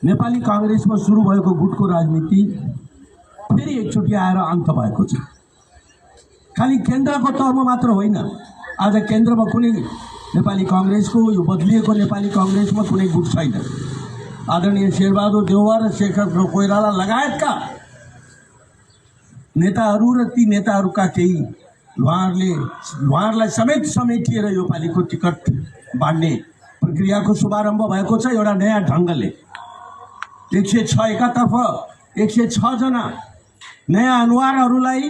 नेपाली कांग्रेसमा सुरु भएको गुटको राजनीति फेरि एकचोटि आएर अन्त भएको छ। खाली केन्द्रको तहमा मात्र होइन, आज केन्द्रमा कुनै नेपाली कांग्रेसको यो बदलिएको नेपाली कांग्रेसमा कुनै गुट छैन। आदरणीय शेरबहादुर देउवा र शेखर कोइराला लगायतका नेताहरू र ती नेताहरूका केही उहाँहरूलाई समेटिएर यो पालिको टिकट बाँड्ने प्रक्रियाको शुभारम्भ भएको छ। एउटा नयाँ ढङ्गले 106 एकातर्फ 106 जना नयाँ अनुहारहरूलाई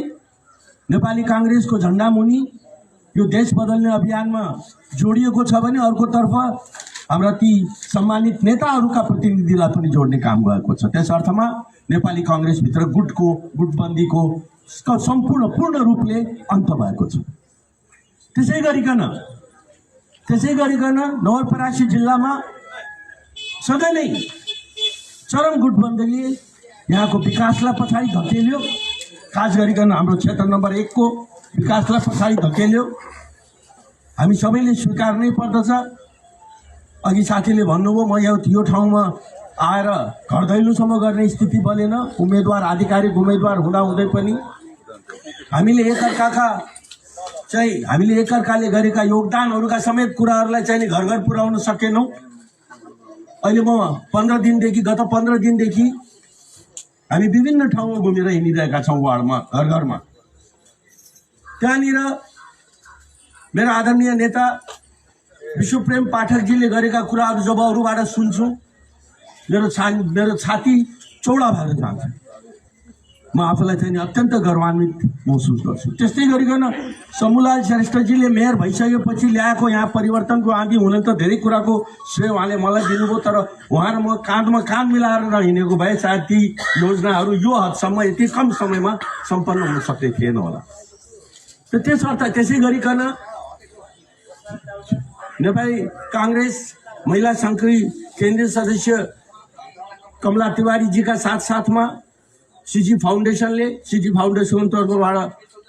नेपाली कांग्रेसको झण्डा मुनि यो देश बदल्ने अभियानमा जोडिएको छ भने अर्कोतर्फ हाम्रा ती सम्मानित नेताहरूका प्रतिनिधिलाई पनि जोड्ने काम भएको छ। त्यस अर्थमा नेपाली कांग्रेसभित्र गुटबन्दीको पूर्ण रूपले अन्त भएको छ। त्यसै गरिकन नवलपरासी जिल्लामा सधैँ नै चरम गुटबन्दीले यहाँको विकासलाई पछाडि धकेल्यो। खास गरिकन हाम्रो क्षेत्र नम्बर 1 को विकासलाई पछाडि धकेल्यो। हामी सबैले स्वीकार्नै पर्दछ। अघि साथीले भन्नुभयो म यो ठाउँमा आएर घर दैलोसम्म गर्ने स्थिति बनेन। उम्मेदवार आधिकारिक उम्मेदवार हुँदाहुँदै पनि हामीले एकअर्काले गरेका योगदानहरूका समेत कुराहरूलाई चाहिँ घर घर पुर्याउन सकेनौँ। अहिले म गत 15 दिनदेखि हामी विभिन्न ठाउँमा घुमेर हिँडिरहेका छौँ, वार्डमा घर घरमा। त्यहाँनिर मेरा आदरणीय नेता विश्वप्रेम पाठकजीले गरेका कुराहरू जब अरूबाट सुन्छु मेरो छाती चौडा भएर जान्छ। म आफूलाई चाहिँ अत्यन्त गर्वान्वित महसुस गर्छु। त्यस्तै गरिकन शम्भुलाल श्रेष्ठजीले मेयर भइसकेपछि ल्याएको यहाँ परिवर्तनको आँधी हुन त धेरै कुराको श्रेय उहाँले मलाई दिनुभयो, तर उहाँ र म काँधमा काँध मिलाएर नहिँडेको भए सायद ती योजनाहरू यो हदसम्म यति कम समयमा सम्पन्न हुन सक्ने थिएन होला। त्यसै गरिकन नेपाली कांग्रेस महिला संघकी केन्द्रीय सदस्य कमला तिवारीजीका साथमा सीजी फाउन्डेसन तर्फबाट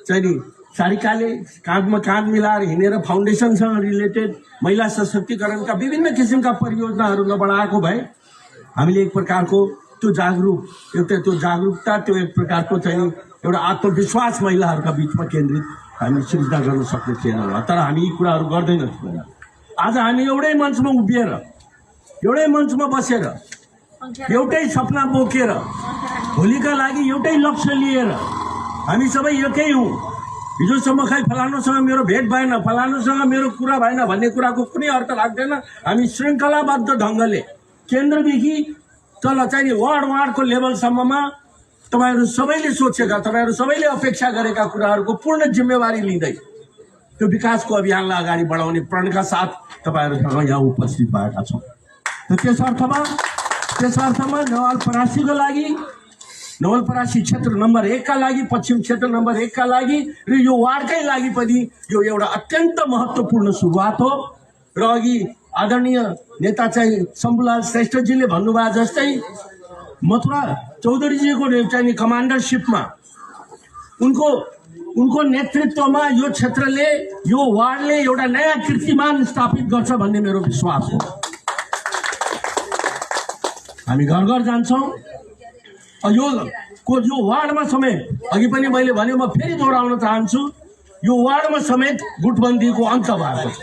चाहिँ सारिकाले काँधमा काँध मिलाएर हिँडेर फाउन्डेसनसँग रिलेटेड महिला सशक्तिकरणका विभिन्न किसिमका परियोजनाहरू नबढाएको भए हामीले एक प्रकारको त्यो जागरुकता त्यो एक प्रकारको चाहिँ एउटा आत्मविश्वास महिलाहरूका बीचमा केन्द्रित हामी सिर्जना गर्न सक्ने थिएन होला। तर हामी यी कुराहरू गर्दैनौँ। आज हामी एउटै मञ्चमा उभिएर, एउटै मञ्चमा बसेर, एउटै सपना बोकेर, भोलिका लागि एउटै लक्ष्य लिएर हामी सबै एकै हौँ। हिजोसम्म खै फलानुसँग मेरो भेट भएन, फलानुसँग मेरो कुरा भएन भन्ने कुराको कुनै अर्थ लाग्दैन। हामी श्रृङ्खलाबद्ध ढङ्गले केन्द्रदेखि तल चाहिँ वार्डको लेभलसम्ममा तपाईहरू सबैले सोचेका, तपाईहरू सबैले अपेक्षा गरेका कुराहरूको पूर्ण जिम्मेवारी लिँदै त्यो विकासको अभियानलाई अगाडि बढाउने प्रणका साथ तपाईहरूसँग यहाँ उपस्थित भएका छौँ। त्यस अर्थमा नवलपरासीको लागि, नवलपरासी क्षेत्र नम्बर 1 का लागि, पश्चिम क्षेत्र नम्बर 1 का लागि र यो वार्डकै लागि पनि यो एउटा अत्यन्त महत्त्वपूर्ण सुरुवात हो। र अघि आदरणीय नेता चाहिँ शम्भुलाल श्रेष्ठजीले भन्नुभयो जस्तै मथुरा चौधरीजीको चाहिँ कमान्डरसिपमा उनको नेतृत्वमा यो क्षेत्रले, यो वार्डले एउटा नयाँ कीर्तिमान स्थापित गर्छ भन्ने मेरो विश्वास हो। हामी घर घर जान्छौँ। यो वार्डमा समेत अघि पनि मैले भने, म फेरि दोहोऱ्याउन चाहन्छु, यो वार्डमा समेत गुटबन्दीको अन्त भएको छ।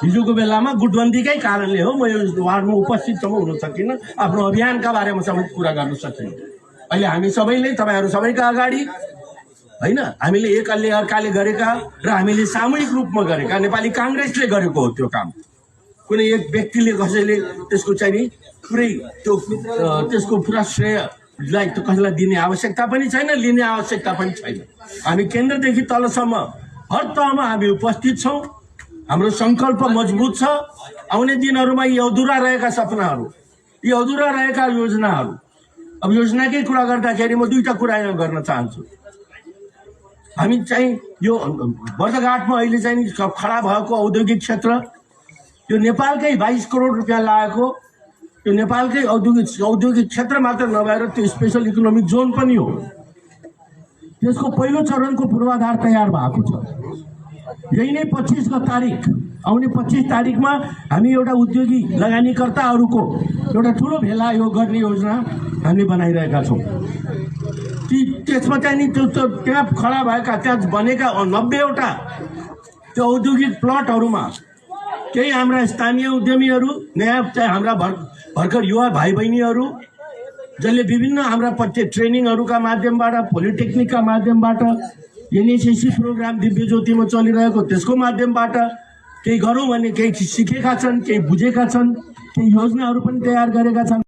हिजोको बेलामा गुटबन्दीकै कारणले हो म यो वार्डमा उपस्थितसम्म हुन सकिनँ, आफ्नो अभियानका बारेमा समेत कुरा गर्न सकिनँ। अहिले हामी सबैले, तपाईँहरू सबैका अगाडि होइन, हामीले एकले अर्काले गरेका र हामीले सामूहिक रूपमा गरेका, नेपाली कांग्रेसले गरेको हो त्यो काम। कुनै एक व्यक्तिले कसैले त्यसको चाहिँ नि त्यसको पुरा श्रेयलाई त कसैलाई दिने आवश्यकता पनि छैन, लिने आवश्यकता पनि छैन। हामी केन्द्रदेखि तलसम्म हर तहमा हामी उपस्थित छौँ। हाम्रो सङ्कल्प मजबुत छ। आउने दिनहरूमा यी अधुरा रहेका सपनाहरू, यी अधुरा रहेका योजनाहरू, अब योजनाकै कुरा गर्दाखेरि म दुईटा कुरा यहाँ गर्न चाहन्छु। हामी चाहिँ यो बर्दघाटमा अहिले चाहिँ खडा भएको औद्योगिक क्षेत्र, यो नेपालकै 22 करोड रुपियाँ लागेको, यो नेपालकै औद्योगिक क्षेत्र मात्र नभएर त्यो स्पेशल इकोनोमिक जोन पनि हो। त्यसको पहिलो चरणको पूर्वाधार तयार भएको छ। यही नै 25 तारिक आउने 25 तारिकमा हामी एउटा उद्योगी लगानीकर्ताहरूको एउटा ठुलो भेला यो गर्ने योजना हामीले बनाइरहेका छौँ। त्यसमा चाहिँ नि त्यो त्यहाँ खडा भएका त्यहाँ बनेका 90वटा त्यो औद्योगिक प्लटहरूमा केही हाम्रा स्थानीय उद्यमीहरू नयाँ चाहिँ हाम्रा भर्खर युवा भाइ बहिनीहरू जसले विभिन्न हाम्रा ट्रेनिङहरूका माध्यमबाट पोलिटेक्निकका माध्यमबाट एनएसएससी प्रोग्राम दिव्य ज्योतिमा चलिरहेको त्यसको माध्यमबाट केही गरौँ भन्ने केही सिकेका छन्, केही बुझेका छन्, केही योजनाहरू पनि तयार गरेका छन्।